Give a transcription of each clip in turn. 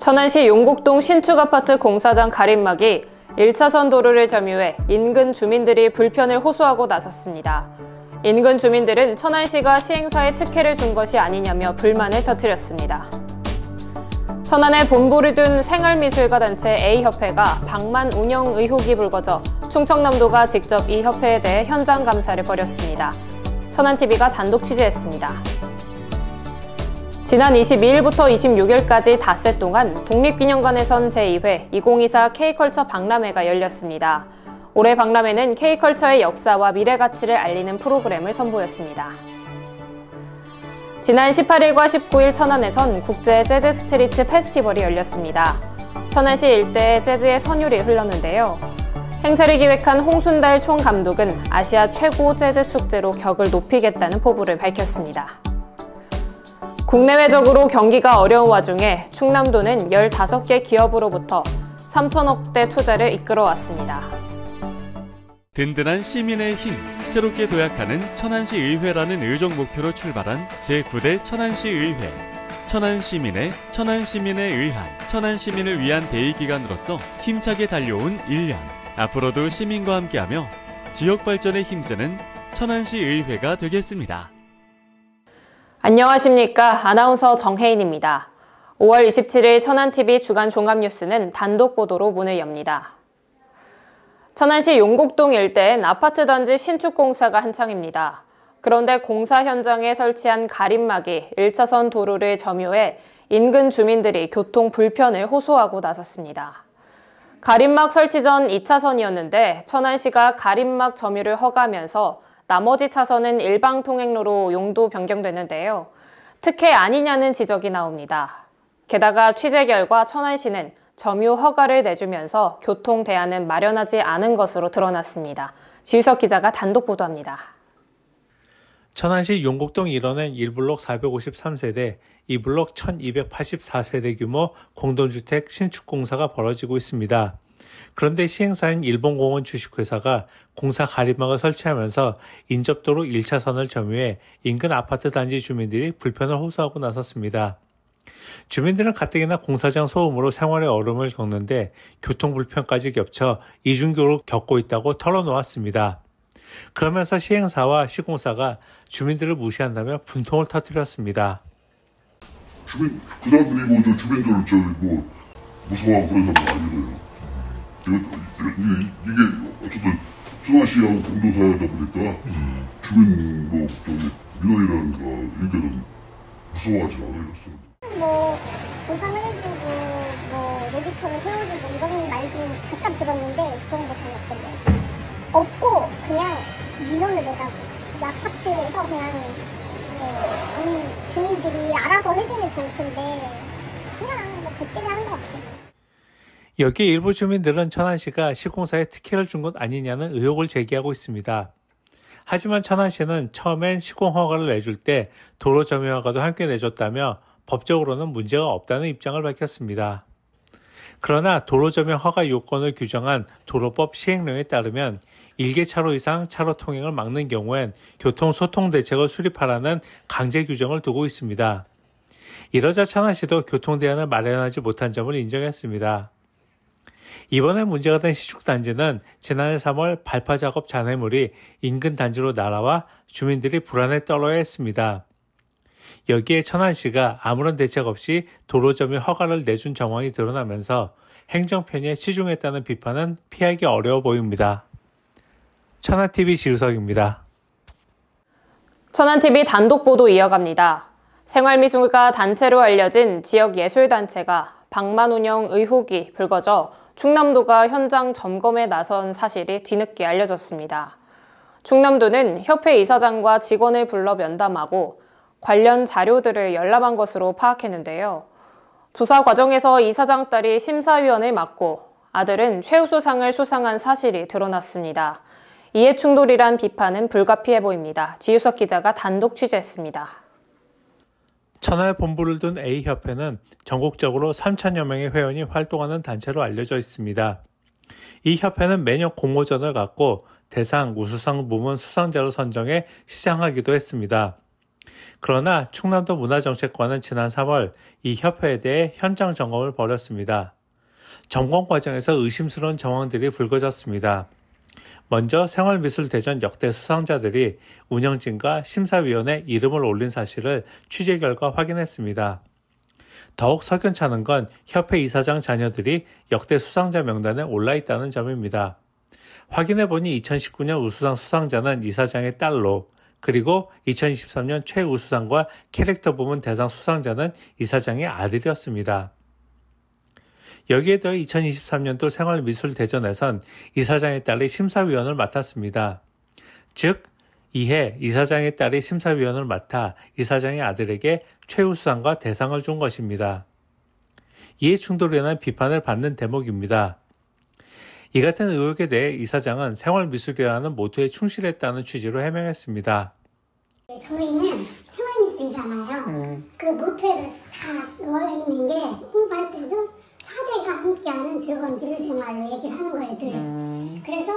천안시 용곡동 신축아파트 공사장 가림막이 1차선 도로를 점유해 인근 주민들이 불편을 호소하고 나섰습니다. 인근 주민들은 천안시가 시행사에 특혜를 준 것이 아니냐며 불만을 터뜨렸습니다. 천안에 본부를 둔 생활미술가 단체 A협회가 방만 운영 의혹이 불거져 충청남도가 직접 이 협회에 대해 현장 감사를 벌였습니다. 천안TV가 단독 취재했습니다. 지난 22일부터 26일까지 닷새 동안 독립기념관에선 제2회 2024 K컬처 박람회가 열렸습니다. 올해 박람회는 K컬처의 역사와 미래 가치를 알리는 프로그램을 선보였습니다. 지난 18일과 19일 천안에선 국제 재즈 스트리트 페스티벌이 열렸습니다. 천안시 일대에 재즈의 선율이 흘렀는데요. 행사를 기획한 홍순달 총감독은 아시아 최고 재즈 축제로 격을 높이겠다는 포부를 밝혔습니다. 국내외적으로 경기가 어려운 와중에 충남도는 15개 기업으로부터 3천억대 투자를 이끌어왔습니다. 든든한 시민의 힘, 새롭게 도약하는 천안시 의회라는 의정 목표로 출발한 제9대 천안시 의회. 천안시민의 의한, 천안시민을 위한 대의기관으로서 힘차게 달려온 1년. 앞으로도 시민과 함께하며 지역 발전에 힘쓰는 천안시 의회가 되겠습니다. 안녕하십니까. 아나운서 정혜인입니다. 5월 27일 천안TV 주간 종합뉴스는 단독 보도로 문을 엽니다. 천안시 용곡동 일대엔 아파트 단지 신축 공사가 한창입니다. 그런데 공사 현장에 설치한 가림막이 1차선 도로를 점유해 인근 주민들이 교통 불편을 호소하고 나섰습니다. 가림막 설치 전 2차선이었는데 천안시가 가림막 점유를 허가하면서 나머지 차선은 일방 통행로로 용도 변경되는데요. 특혜 아니냐는 지적이 나옵니다. 게다가 취재 결과 천안시는 점유 허가를 내주면서 교통 대안은 마련하지 않은 것으로 드러났습니다. 지유석 기자가 단독 보도합니다. 천안시 용곡동 1호는 1블록 453세대, 2블록 1284세대 규모 공동주택 신축 공사가 벌어지고 있습니다. 그런데 시행사인 일본공원 주식회사가 공사 가림막을 설치하면서 인접도로 1차선을 점유해 인근 아파트 단지 주민들이 불편을 호소하고 나섰습니다. 주민들은 가뜩이나 공사장 소음으로 생활의 어려움을 겪는데 교통불편까지 겹쳐 이중교를 겪고 있다고 털어놓았습니다. 그러면서 시행사와 시공사가 주민들을 무시한다며 분통을 터뜨렸습니다. 그 사람들이 주민들을 무서워하고 그런다는 거 아니래요. 이게 어쨌든 천안시하고 공동사회다 보니까 주민 민원이라든가 의견은 무서워하지 않아요. 보상을 해주고 로비처럼 세워주고 이런 말 좀 잠깐 들었는데 그런 거 전혀 없던데. 없고 그냥 민원을 내가 아파트에서 그냥 주민들이 알아서 해주면 좋을 텐데 그냥 뱃질이 하는 것 같아요. 여기 일부 주민들은 천안시가 시공사에 특혜를 준 것 아니냐는 의혹을 제기하고 있습니다. 하지만 천안시는 처음엔 시공 허가를 내줄 때 도로 점유 허가도 함께 내줬다며 법적으로는 문제가 없다는 입장을 밝혔습니다. 그러나 도로 점유 허가 요건을 규정한 도로법 시행령에 따르면 1개 차로 이상 차로 통행을 막는 경우엔 교통소통 대책을 수립하라는 강제 규정을 두고 있습니다. 이러자 천안시도 교통 대안을 마련하지 못한 점을 인정했습니다. 이번에 문제가 된 시축단지는 지난해 3월 발파 작업 잔해물이 인근 단지로 날아와 주민들이 불안에 떨어야 했습니다. 여기에 천안시가 아무런 대책 없이 도로 점유 허가를 내준 정황이 드러나면서 행정 편의에 치중했다는 비판은 피하기 어려워 보입니다. 천안TV 지우석입니다. 천안TV 단독 보도 이어갑니다. 생활미술가 단체로 알려진 지역 예술단체가 방만 운영 의혹이 불거져 충남도가 현장 점검에 나선 사실이 뒤늦게 알려졌습니다. 충남도는 협회 이사장과 직원을 불러 면담하고 관련 자료들을 열람한 것으로 파악했는데요. 조사 과정에서 이사장 딸이 심사위원을 맡고 아들은 최우수상을 수상한 사실이 드러났습니다. 이해충돌이란 비판은 불가피해 보입니다. 지유석 기자가 단독 취재했습니다. 천안에 본부를 둔 A협회는 전국적으로 3천여 명의 회원이 활동하는 단체로 알려져 있습니다. 이 협회는 매년 공모전을 갖고 대상, 우수상 부문 수상자로 선정해 시상하기도 했습니다. 그러나 충남도 문화정책관은 지난 3월 이 협회에 대해 현장 점검을 벌였습니다. 점검 과정에서 의심스러운 정황들이 불거졌습니다. 먼저 생활미술대전 역대 수상자들이 운영진과 심사위원회 이름을 올린 사실을 취재 결과 확인했습니다. 더욱 석연찮은 건 협회 이사장 자녀들이 역대 수상자 명단에 올라있다는 점입니다. 확인해보니 2019년 우수상 수상자는 이사장의 딸로, 그리고 2023년 최우수상과 캐릭터 부문 대상 수상자는 이사장의 아들이었습니다. 여기에 더해 2023년도 생활미술대전에선 이사장의 딸이 심사위원을 맡았습니다. 즉, 이해 이사장의 딸이 심사위원을 맡아 이사장의 아들에게 최우수상과 대상을 준 것입니다. 이해 충돌로 인한 비판을 받는 대목입니다. 이 같은 의혹에 대해 이사장은 생활미술이라는 모토에 충실했다는 취지로 해명했습니다. 저희는 생활미술이잖아요. 그 모토를 다 넣어 있는 게 홍보할 때도 4대가 함께하는 즐거운 미술생활로 얘기를 하는 거예요, 늘. 그래서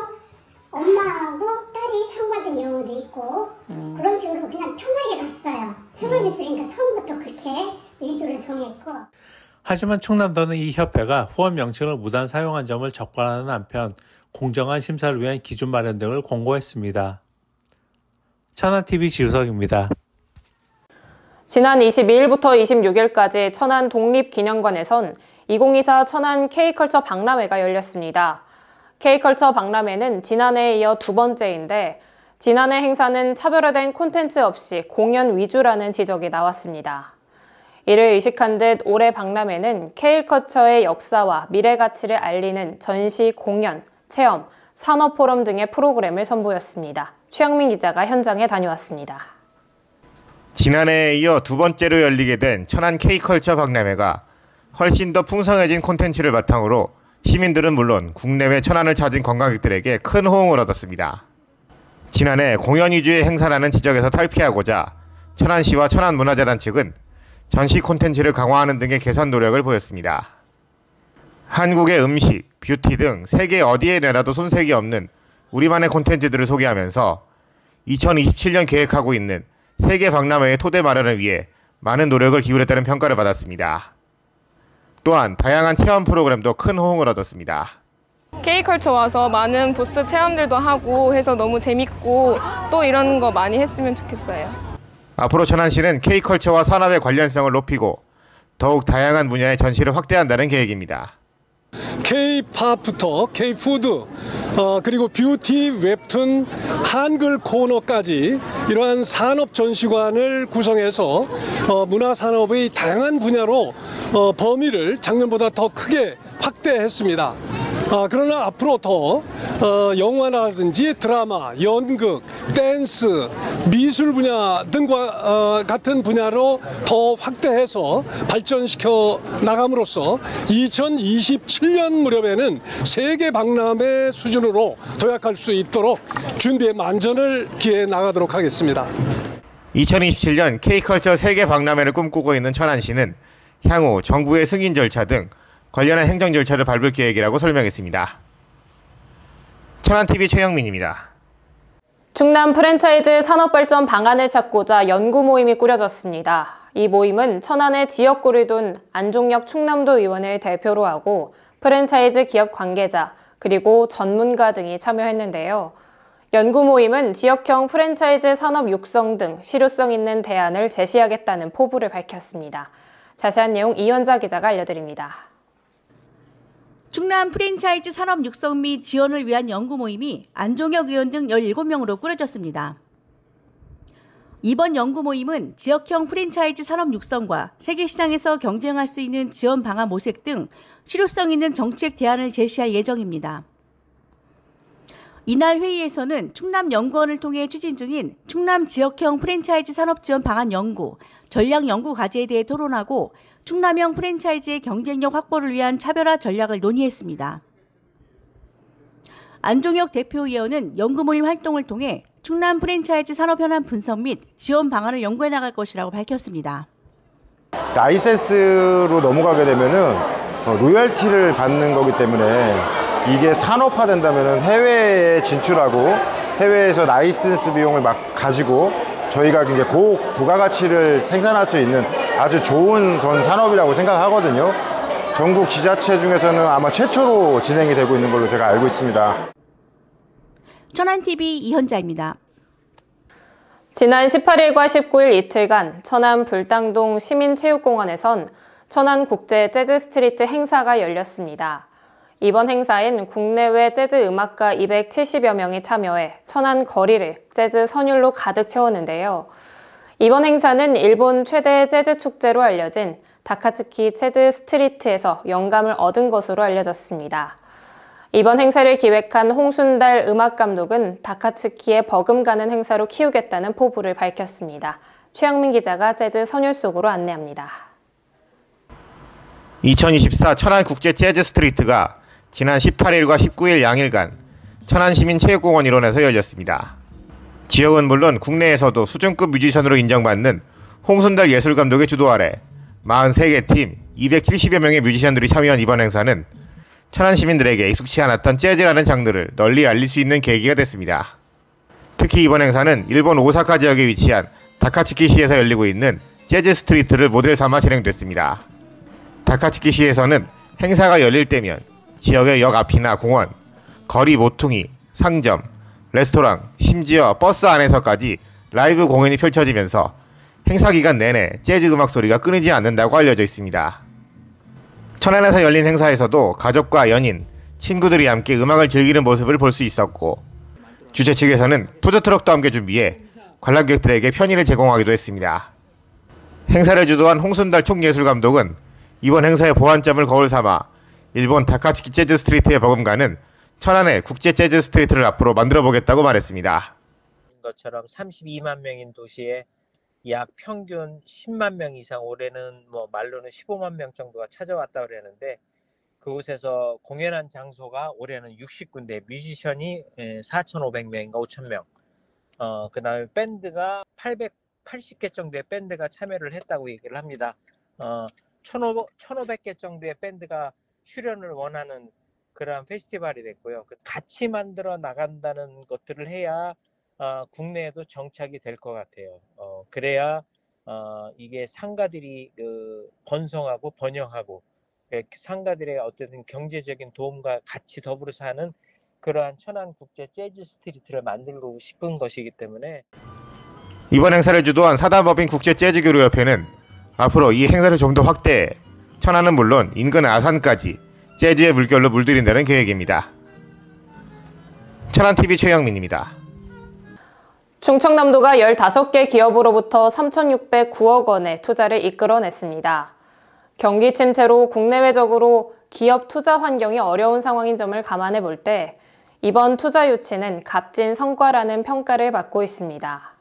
엄마하고 딸이 상 받은 경우도 있고 그런 식으로 그냥 편하게 갔어요. 생활미술이니까 처음부터 그렇게 의도를 정했고. 하지만 충남도는 이 협회가 후원 명칭을 무단 사용한 점을 적발하는 한편 공정한 심사를 위한 기준 마련 등을 권고했습니다. 천안TV 지우석입니다. 지난 22일부터 26일까지 천안 독립기념관에선 2024 천안 K컬처 박람회가 열렸습니다. K컬처 박람회는 지난해에 이어 두 번째인데 지난해 행사는 차별화된 콘텐츠 없이 공연 위주라는 지적이 나왔습니다. 이를 의식한 듯 올해 박람회는 K컬처의 역사와 미래 가치를 알리는 전시, 공연, 체험, 산업 포럼 등의 프로그램을 선보였습니다. 최영민 기자가 현장에 다녀왔습니다. 지난해에 이어 두 번째로 열리게 된 천안 K컬처 박람회가 훨씬 더 풍성해진 콘텐츠를 바탕으로 시민들은 물론 국내외 천안을 찾은 관광객들에게 큰 호응을 얻었습니다. 지난해 공연 위주의 행사라는 지적에서 탈피하고자 천안시와 천안문화재단 측은 전시 콘텐츠를 강화하는 등의 개선 노력을 보였습니다. 한국의 음식, 뷰티 등 세계 어디에 내놔도 손색이 없는 우리만의 콘텐츠들을 소개하면서 2027년 계획하고 있는 세계 박람회의 토대 마련을 위해 많은 노력을 기울였다는 평가를 받았습니다. 또한 다양한 체험 프로그램도 큰 호응을 얻었습니다. K컬처 와서 많은 부스 체험들도 하고 해서 너무 재밌고 또 이런 거 많이 했으면 좋겠어요. 앞으로 천안시는 K컬처와 산업의 관련성을 높이고 더욱 다양한 분야의 전시를 확대한다는 계획입니다. K-팝부터 K-푸드, 그리고 뷰티, 웹툰, 한글 코너까지 이러한 산업 전시관을 구성해서 문화산업의 다양한 분야로 범위를 작년보다 더 크게 확대했습니다. 그러나 앞으로 더 영화라든지 드라마, 연극, 댄스, 미술 분야 등과 같은 분야로 더 확대해서 발전시켜 나감으로써 2027년 무렵에는 세계 박람회 수준으로 도약할 수 있도록 준비에 만전을 기해 나가도록 하겠습니다. 2027년 K컬처 세계 박람회를 꿈꾸고 있는 천안시는 향후 정부의 승인 절차 등 관련한 행정 절차를 밟을 계획이라고 설명했습니다. 천안TV 최영민입니다. 충남 프랜차이즈 산업발전 방안을 찾고자 연구 모임이 꾸려졌습니다. 이 모임은 천안의 지역구를 둔 안종혁 충남도 의원을 대표로 하고 프랜차이즈 기업 관계자 그리고 전문가 등이 참여했는데요. 연구 모임은 지역형 프랜차이즈 산업 육성 등 실효성 있는 대안을 제시하겠다는 포부를 밝혔습니다. 자세한 내용 이현자 기자가 알려드립니다. 충남 프랜차이즈 산업 육성 및 지원을 위한 연구 모임이 안종혁 의원 등 17명으로 꾸려졌습니다. 이번 연구 모임은 지역형 프랜차이즈 산업 육성과 세계시장에서 경쟁할 수 있는 지원 방안 모색 등 실효성 있는 정책 대안을 제시할 예정입니다. 이날 회의에서는 충남연구원을 통해 추진 중인 충남 지역형 프랜차이즈 산업 지원 방안 연구, 전략 연구 과제에 대해 토론하고 충남형 프랜차이즈의 경쟁력 확보를 위한 차별화 전략을 논의했습니다. 안종혁 대표위원은 연구 모임 활동을 통해 충남 프랜차이즈 산업 현안 분석 및 지원 방안을 연구해 나갈 것이라고 밝혔습니다. 라이센스로 넘어가게 되면은 로열티를 받는 거기 때문에 이게 산업화된다면은 해외에 진출하고 해외에서 라이센스 비용을 막 가지고 저희가 굉장히 고부가가치를 생산할 수 있는 아주 좋은 전 산업이라고 생각하거든요. 전국 지자체 중에서는 아마 최초로 진행이 되고 있는 걸로 제가 알고 있습니다. 천안TV 이현자입니다. 지난 18일과 19일 이틀간 천안 불당동 시민체육공원에선 천안국제 재즈 스트리트 행사가 열렸습니다. 이번 행사엔 국내외 재즈 음악가 270여 명이 참여해 천안 거리를 재즈 선율로 가득 채웠는데요. 이번 행사는 일본 최대 재즈 축제로 알려진 다카츠키 재즈 스트리트에서 영감을 얻은 것으로 알려졌습니다. 이번 행사를 기획한 홍순달 음악감독은 다카츠키에 버금가는 행사로 키우겠다는 포부를 밝혔습니다. 최영민 기자가 재즈 선율 속으로 안내합니다. 2024 천안국제 재즈 스트리트가 지난 18일과 19일 양일간 천안시민체육공원 일원에서 열렸습니다. 지역은 물론 국내에서도 수준급 뮤지션으로 인정받는 홍순달 예술감독의 주도 아래 43개 팀 270여 명의 뮤지션들이 참여한 이번 행사는 천안 시민들에게 익숙치 않았던 재즈라는 장르를 널리 알릴 수 있는 계기가 됐습니다. 특히 이번 행사는 일본 오사카 지역에 위치한 다카츠키시에서 열리고 있는 재즈 스트리트를 모델 삼아 진행됐습니다. 다카츠키시에서는 행사가 열릴 때면 지역의 역 앞이나 공원, 거리 모퉁이, 상점, 레스토랑, 심지어 버스 안에서까지 라이브 공연이 펼쳐지면서 행사 기간 내내 재즈 음악 소리가 끊이지 않는다고 알려져 있습니다. 천안에서 열린 행사에서도 가족과 연인, 친구들이 함께 음악을 즐기는 모습을 볼 수 있었고 주최 측에서는 푸드트럭도 함께 준비해 관람객들에게 편의를 제공하기도 했습니다. 행사를 주도한 홍순달 총예술감독은 이번 행사의 보완점을 거울 삼아 일본 다카츠키 재즈 스트리트에 버금가는 천안의 국제 재즈 스트리트를 앞으로 만들어보겠다고 말했습니다. 것처럼 32만 명인 도시에 약 평균 10만 명 이상, 올해는 말로는 15만 명 정도가 찾아왔다 그러는데, 그곳에서 공연한 장소가 올해는 60군데, 뮤지션이 4,500명인가 5,000명, 그 다음에 밴드가 880개 정도의 밴드가 참여를 했다고 얘기를 합니다. 1,500개 정도의 밴드가 출연을 원하는 그러한 페스티벌이 됐고요. 같이 만들어 나간다는 것들을 해야 국내에도 정착이 될 것 같아요. 그래야 이게 상가들이 번성하고 번영하고 상가들의 어쨌든 경제적인 도움과 같이 더불어서 하는 그러한 천안국제 재즈 스트리트를 만들고 싶은 것이기 때문에 이번 행사를 주도한 사단법인 국제재즈교류협회는 앞으로 이 행사를 좀 더 확대해 천안은 물론 인근 아산까지 재즈의 물결로 물들인다는 계획입니다. 천안TV 최영민입니다. 충청남도가 15개 기업으로부터 3,609억 원의 투자를 이끌어냈습니다. 경기 침체로 국내외적으로 기업 투자 환경이 어려운 상황인 점을 감안해 볼 때 이번 투자 유치는 값진 성과라는 평가를 받고 있습니다.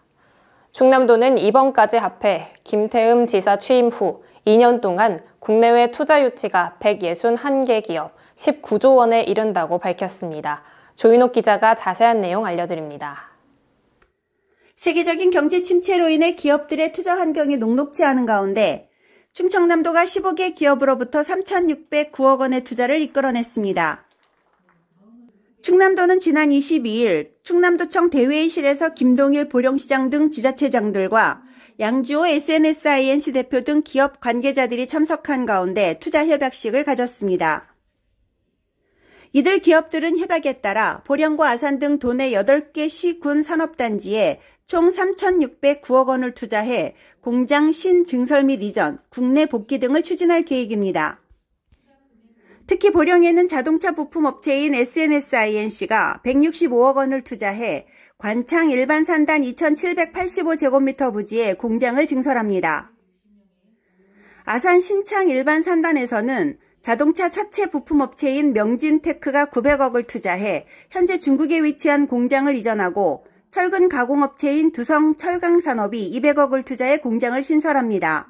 충남도는 이번까지 합해 김태흠 지사 취임 후 2년 동안 국내외 투자 유치가 161개 기업 19조 원에 이른다고 밝혔습니다. 조인옥 기자가 자세한 내용 알려드립니다. 세계적인 경제 침체로 인해 기업들의 투자 환경이 녹록치 않은 가운데 충청남도가 15개 기업으로부터 3,609억 원의 투자를 이끌어냈습니다. 충남도는 지난 22일 충남도청 대회의실에서 김동일 보령시장 등 지자체장들과 양주호 SNSINC 대표 등 기업 관계자들이 참석한 가운데 투자 협약식을 가졌습니다. 이들 기업들은 협약에 따라 보령과 아산 등 도내 8개 시, 군 산업단지에 총 3,609억 원을 투자해 공장 신증설 및 이전, 국내 복귀 등을 추진할 계획입니다. 특히 보령에는 자동차 부품 업체인 SNSINC가 165억 원을 투자해 관창 일반 산단 2,785제곱미터 부지에 공장을 증설합니다. 아산 신창 일반 산단에서는 자동차 차체 부품 업체인 명진테크가 900억을 투자해 현재 중국에 위치한 공장을 이전하고 철근 가공업체인 두성철강산업이 200억을 투자해 공장을 신설합니다.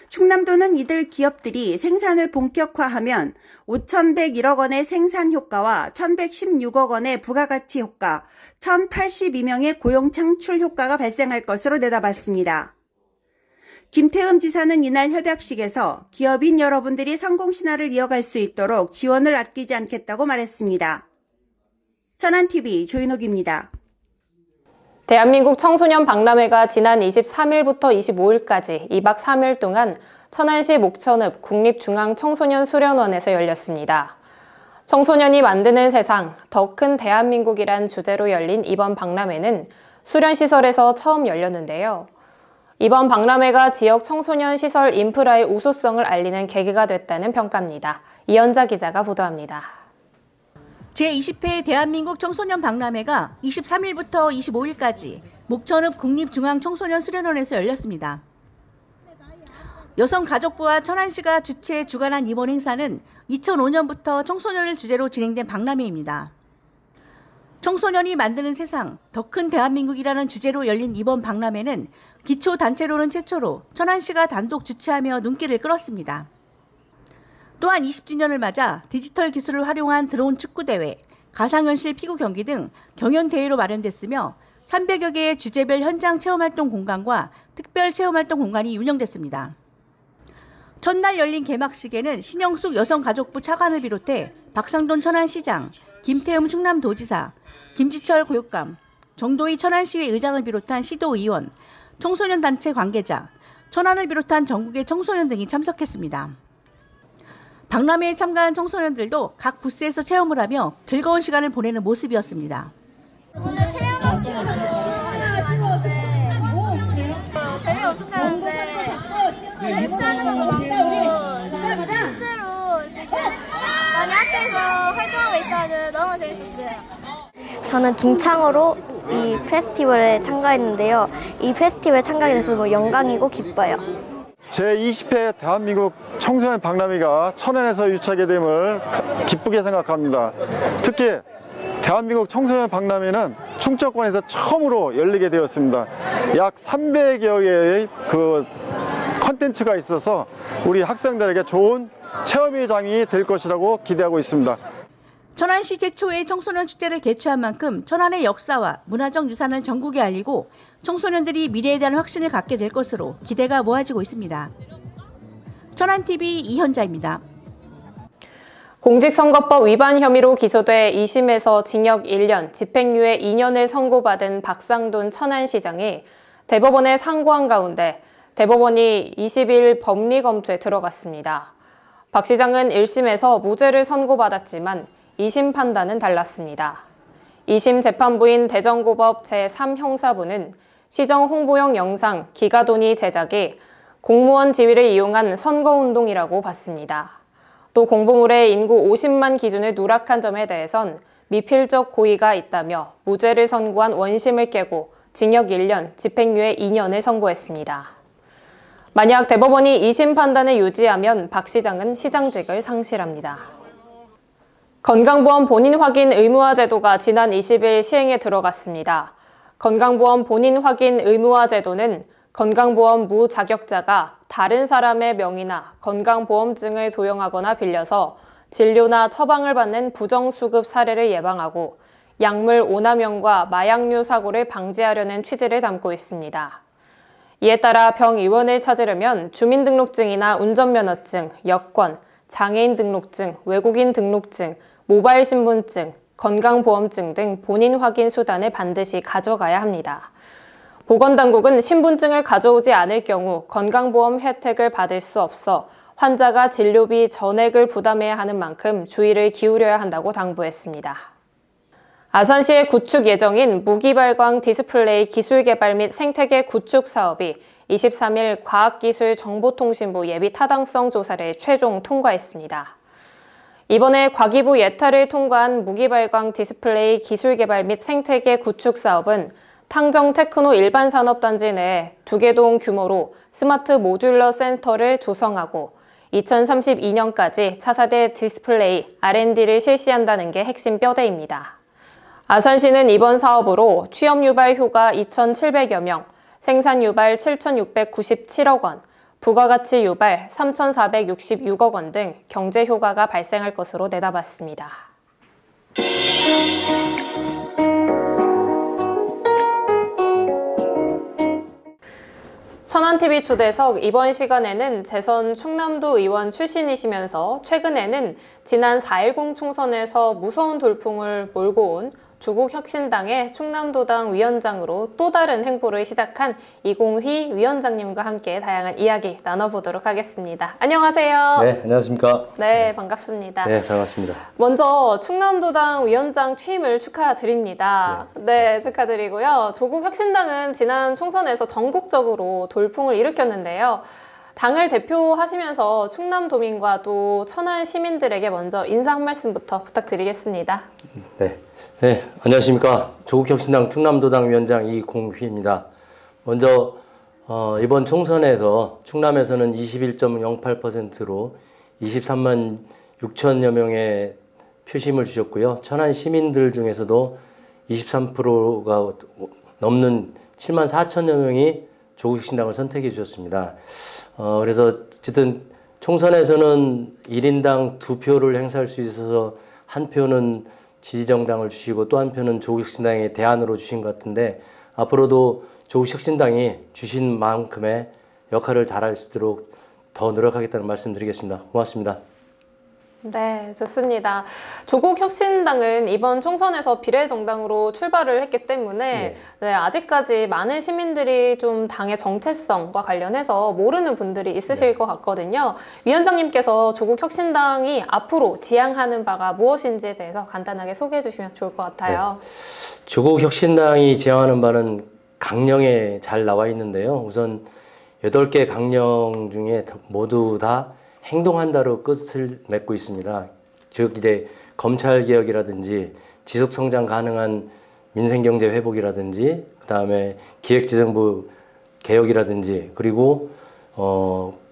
충남도는 이들 기업들이 생산을 본격화하면 5,101억 원의 생산 효과와 1,116억 원의 부가가치 효과, 1,082명의 고용 창출 효과가 발생할 것으로 내다봤습니다. 김태흠 지사는 이날 협약식에서 기업인 여러분들이 성공신화를 이어갈 수 있도록 지원을 아끼지 않겠다고 말했습니다. 천안TV 조인옥입니다. 대한민국 청소년 박람회가 지난 23일부터 25일까지 2박 3일 동안 천안시 목천읍 국립중앙청소년수련원에서 열렸습니다. 청소년이 만드는 세상, 더 큰 대한민국이란 주제로 열린 이번 박람회는 수련시설에서 처음 열렸는데요. 이번 박람회가 지역 청소년 시설 인프라의 우수성을 알리는 계기가 됐다는 평가입니다. 이현자 기자가 보도합니다. 제20회 대한민국 청소년 박람회가 23일부터 25일까지 목천읍 국립중앙청소년수련원에서 열렸습니다. 여성가족부와 천안시가 주최 주관한 이번 행사는 2005년부터 청소년을 주제로 진행된 박람회입니다. 청소년이 만드는 세상, 더 큰 대한민국이라는 주제로 열린 이번 박람회는 기초단체로는 최초로 천안시가 단독 주최하며 눈길을 끌었습니다. 또한 20주년을 맞아 디지털 기술을 활용한 드론 축구대회, 가상현실 피구 경기 등 경연대회로 마련됐으며 300여 개의 주제별 현장 체험활동 공간과 특별 체험활동 공간이 운영됐습니다. 첫날 열린 개막식에는 신영숙 여성가족부 차관을 비롯해 박상돈 천안시장, 김태흠 충남도지사, 김지철 교육감, 정도희 천안시의 의장을 비롯한 시도의원, 청소년 단체 관계자, 천안을 비롯한 전국의 청소년 등이 참석했습니다. 박람회에 참가한 청소년들도 각 부스에서 체험을 하며 즐거운 시간을 보내는 모습이었습니다. 오늘 체험할 시간을 하는데 재미없었는데 댄스하는 것도 많고 댄스로 지금 많이 학교에서 활동하고 있어서 너무 재밌었어요. 저는 중창으로 이 페스티벌에 참가했는데요. 이 페스티벌에 참가하게 돼서 너무 영광이고 기뻐요. 제20회 대한민국 청소년 박람회가 천안에서 유치하게 됨을 기쁘게 생각합니다. 특히 대한민국 청소년 박람회는 충청권에서 처음으로 열리게 되었습니다. 약 300여 개의 컨텐츠가 있어서 우리 학생들에게 좋은 체험회장이 될 것이라고 기대하고 있습니다. 천안시 최초의 청소년 축제를 개최한 만큼 천안의 역사와 문화적 유산을 전국에 알리고 청소년들이 미래에 대한 확신을 갖게 될 것으로 기대가 모아지고 있습니다. 천안TV 이현자입니다. 공직선거법 위반 혐의로 기소돼 2심에서 징역 1년, 집행유예 2년을 선고받은 박상돈 천안시장이 대법원에 상고한 가운데 대법원이 20일 법리 검토에 들어갔습니다. 박 시장은 1심에서 무죄를 선고받았지만 2심 판단은 달랐습니다. 2심 재판부인 대전고법 제3형사부는 시정 홍보용 영상 기가돈이 제작이 공무원 지위를 이용한 선거운동이라고 봤습니다. 또 공보물의 인구 50만 기준을 누락한 점에 대해선 미필적 고의가 있다며 무죄를 선고한 원심을 깨고 징역 1년, 집행유예 2년을 선고했습니다. 만약 대법원이 2심 판단을 유지하면 박 시장은 시장직을 상실합니다. 건강보험 본인 확인 의무화 제도가 지난 20일 시행에 들어갔습니다. 건강보험 본인 확인 의무화 제도는 건강보험 무자격자가 다른 사람의 명의나 건강보험증을 도용하거나 빌려서 진료나 처방을 받는 부정수급 사례를 예방하고 약물 오남용과 마약류 사고를 방지하려는 취지를 담고 있습니다. 이에 따라 병의원을 찾으려면 주민등록증이나 운전면허증, 여권, 장애인 등록증, 외국인 등록증, 모바일 신분증, 건강보험증 등 본인 확인 수단을 반드시 가져가야 합니다. 보건당국은 신분증을 가져오지 않을 경우 건강보험 혜택을 받을 수 없어 환자가 진료비 전액을 부담해야 하는 만큼 주의를 기울여야 한다고 당부했습니다. 아산시의 구축 예정인 무기발광 디스플레이 기술개발 및 생태계 구축 사업이 23일 과학기술정보통신부 예비 타당성 조사를 최종 통과했습니다. 이번에 과기부 예타를 통과한 무기발광 디스플레이 기술개발 및 생태계 구축 사업은 탕정테크노 일반산업단지 내 2개동 규모로 스마트 모듈러 센터를 조성하고 2032년까지 차세대 디스플레이 R&D를 실시한다는 게 핵심 뼈대입니다. 아산시는 이번 사업으로 취업 유발 효과 2,700여 명, 생산 유발 7,697억 원, 부가가치 유발 3,466억 원 등 경제 효과가 발생할 것으로 내다봤습니다. 천안TV 초대석 이번 시간에는 재선 충남도 의원 출신이시면서 최근에는 지난 4.10 총선에서 무서운 돌풍을 몰고 온 조국혁신당의 충남도당 위원장으로 또 다른 행보를 시작한 이공휘 위원장님과 함께 다양한 이야기 나눠보도록 하겠습니다. 안녕하세요. 네, 안녕하십니까. 네, 반갑습니다. 네, 반갑습니다. 먼저 충남도당 위원장 취임을 축하드립니다. 네, 축하드리고요. 조국혁신당은 지난 총선에서 전국적으로 돌풍을 일으켰는데요. 당을 대표하시면서 충남도민과 또 천안 시민들에게 먼저 인사 한 말씀부터 부탁드리겠습니다. 네, 안녕하십니까. 조국혁신당 충남도당 위원장 이공휘입니다. 먼저 이번 총선에서 충남에서는 21.08%로 23만 6천여 명의 표심을 주셨고요. 천안 시민들 중에서도 23%가 넘는 7만 4천여 명이 조국혁신당을 선택해 주셨습니다. 그래서 어쨌든 총선에서는 1인당 2표를 행사할 수 있어서 한 표는 지지정당을 주시고 또 한 표는 조국혁신당의 대안으로 주신 것 같은데 앞으로도 조국혁신당이 주신 만큼의 역할을 잘할 수 있도록 더 노력하겠다는 말씀드리겠습니다. 고맙습니다. 네, 좋습니다. 조국혁신당은 이번 총선에서 비례정당으로 출발을 했기 때문에 아직까지 많은 시민들이 좀 당의 정체성과 관련해서 모르는 분들이 있으실 것 같거든요. 위원장님께서 조국혁신당이 앞으로 지향하는 바가 무엇인지에 대해서 간단하게 소개해 주시면 좋을 것 같아요. 조국혁신당이 지향하는 바는 강령에 잘 나와 있는데요. 우선 8개 강령 중에 모두 다 행동한다로 끝을 맺고 있습니다. 즉 이제 검찰개혁이라든지 지속성장 가능한 민생경제 회복이라든지 그다음에 기획재정부 개혁이라든지 그리고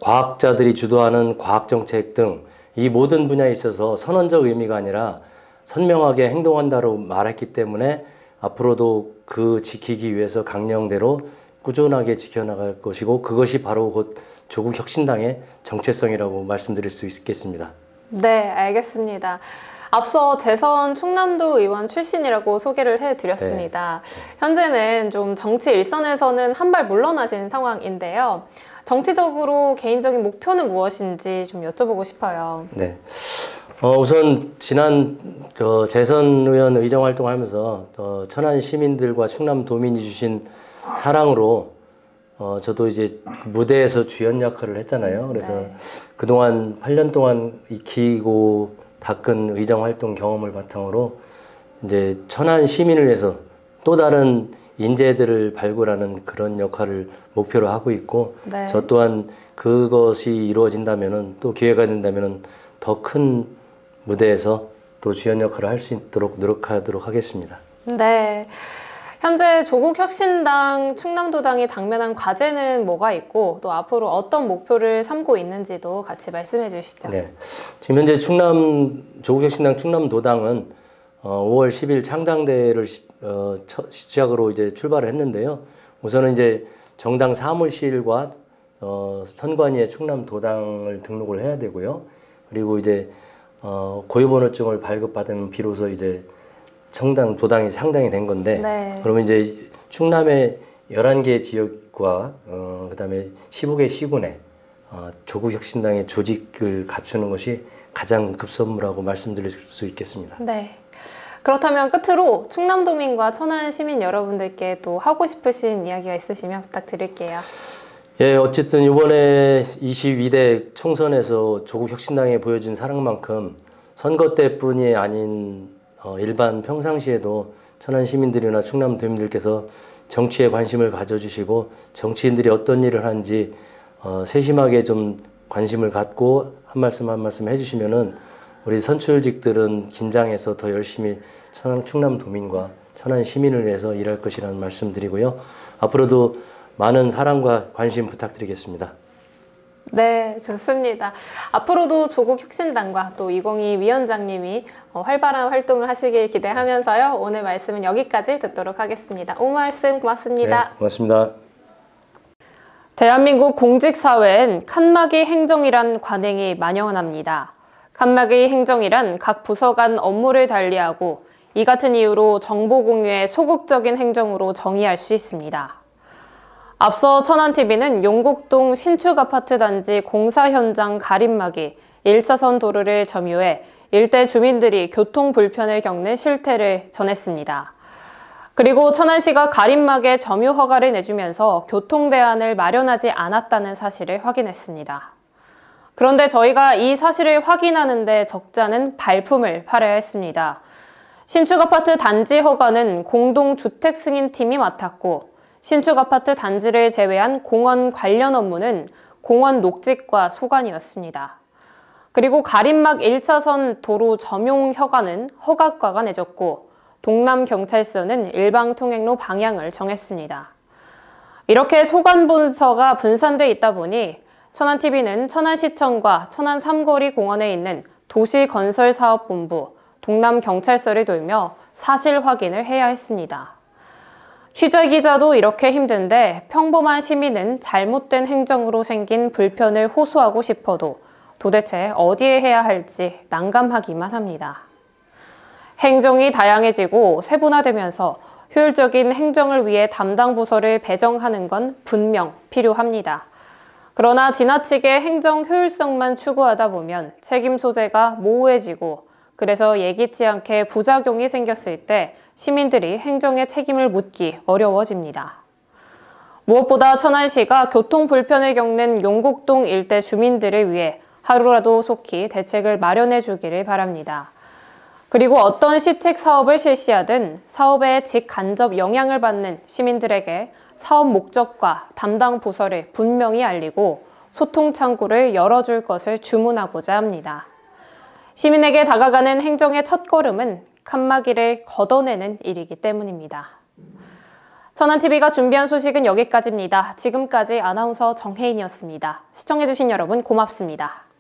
과학자들이 주도하는 과학정책 등 이 모든 분야에 있어서 선언적 의미가 아니라 선명하게 행동한다로 말했기 때문에 앞으로도 그 지키기 위해서 강령대로 꾸준하게 지켜나갈 것이고 그것이 바로 곧 조국혁신당의 정체성이라고 말씀드릴 수 있겠습니다. 네, 알겠습니다. 앞서 재선 충남도 의원 출신이라고 소개를 해드렸습니다. 현재는 좀 정치 일선에서는 한 발 물러나신 상황인데요. 정치적으로 개인적인 목표는 무엇인지 좀 여쭤보고 싶어요. 네. 우선 지난 재선 의원 의정 활동하면서 천안 시민들과 충남도민이 주신 사랑으로 저도 이제 무대에서 주연 역할을 했잖아요. 그래서 그동안 8년 동안 익히고 닦은 의정 활동 경험을 바탕으로 이제 천안 시민을 위해서 또 다른 인재들을 발굴하는 그런 역할을 목표로 하고 있고 저 또한 그것이 이루어진다면은 또 기회가 된다면은 더 큰 무대에서 또 주연 역할을 할 수 있도록 노력하도록 하겠습니다. 네. 현재 조국혁신당, 충남도당이 당면한 과제는 뭐가 있고 또 앞으로 어떤 목표를 삼고 있는지도 같이 말씀해 주시죠. 네. 지금 현재 조국혁신당 충남도당은 5월 10일 창당대회를 시작으로 이제 출발을 했는데요. 우선은 이제 정당 사무실과 선관위에 충남도당을 등록을 해야 되고요. 그리고 이제 고유번호증을 발급받으면 비로소 이제 도당이 창당이 된 건데 그러면 이제 충남의 11개 지역과 그다음에 15개 시군에 조국혁신당의 조직을 갖추는 것이 가장 급선무라고 말씀드릴 수 있겠습니다. 네. 그렇다면 끝으로 충남도민과 천안 시민 여러분들께 또 하고 싶으신 이야기가 있으시면 부탁드릴게요. 예, 어쨌든 이번에 22대 총선에서 조국혁신당에 보여준 사랑만큼 선거 때뿐이 아닌 일반 평상시에도 천안 시민들이나 충남도민들께서 정치에 관심을 가져주시고 정치인들이 어떤 일을 하는지 세심하게 좀 관심을 갖고 한 말씀 한 말씀 해주시면은 우리 선출직들은 긴장해서 더 열심히 충남도민과 천안 시민을 위해서 일할 것이라는 말씀드리고요. 앞으로도 많은 사랑과 관심 부탁드리겠습니다. 네, 좋습니다. 앞으로도 조국혁신당과 또 이공휘 위원장님이 활발한 활동을 하시길 기대하면서요. 오늘 말씀은 여기까지 듣도록 하겠습니다. 오늘 말씀 고맙습니다. 네, 고맙습니다. 대한민국 공직사회엔 칸막이 행정이란 관행이 만연합니다. 칸막이 행정이란 각 부서 간 업무를 달리하고 이 같은 이유로 정보 공유의 소극적인 행정으로 정의할 수 있습니다. 앞서 천안TV는 용곡동 신축 아파트 단지 공사 현장 가림막이 1차선 도로를 점유해 일대 주민들이 교통 불편을 겪는 실태를 전했습니다. 그리고 천안시가 가림막에 점유 허가를 내주면서 교통 대안을 마련하지 않았다는 사실을 확인했습니다. 그런데 저희가 이 사실을 확인하는데 적잖은 발품을 팔아야 했습니다. 신축 아파트 단지 허가는 공동주택 승인팀이 맡았고 신축 아파트 단지를 제외한 공원 관련 업무는 공원 녹직과 소관이었습니다. 그리고 가림막 1차선 도로 점용 허가는 허가과가 내줬고 동남경찰서는 일방통행로 방향을 정했습니다. 이렇게 소관 문서가 분산돼 있다 보니 천안TV는 천안시청과 천안 삼거리 공원에 있는 도시건설사업본부, 동남경찰서를 돌며 사실 확인을 해야 했습니다. 취재기자도 이렇게 힘든데 평범한 시민은 잘못된 행정으로 생긴 불편을 호소하고 싶어도 도대체 어디에 해야 할지 난감하기만 합니다. 행정이 다양해지고 세분화되면서 효율적인 행정을 위해 담당 부서를 배정하는 건 분명 필요합니다. 그러나 지나치게 행정 효율성만 추구하다 보면 책임 소재가 모호해지고 그래서 예기치 않게 부작용이 생겼을 때 시민들이 행정의 책임을 묻기 어려워집니다. 무엇보다 천안시가 교통 불편을 겪는 용곡동 일대 주민들을 위해 하루라도 속히 대책을 마련해 주기를 바랍니다. 그리고 어떤 시책 사업을 실시하든 사업에 직간접 영향을 받는 시민들에게 사업 목적과 담당 부서를 분명히 알리고 소통 창구를 열어줄 것을 주문하고자 합니다. 시민에게 다가가는 행정의 첫걸음은 칸막이를 걷어내는 일이기 때문입니다. 천안TV가 준비한 소식은 여기까지입니다. 지금까지 아나운서 정혜인이었습니다. 시청해주신 여러분 고맙습니다.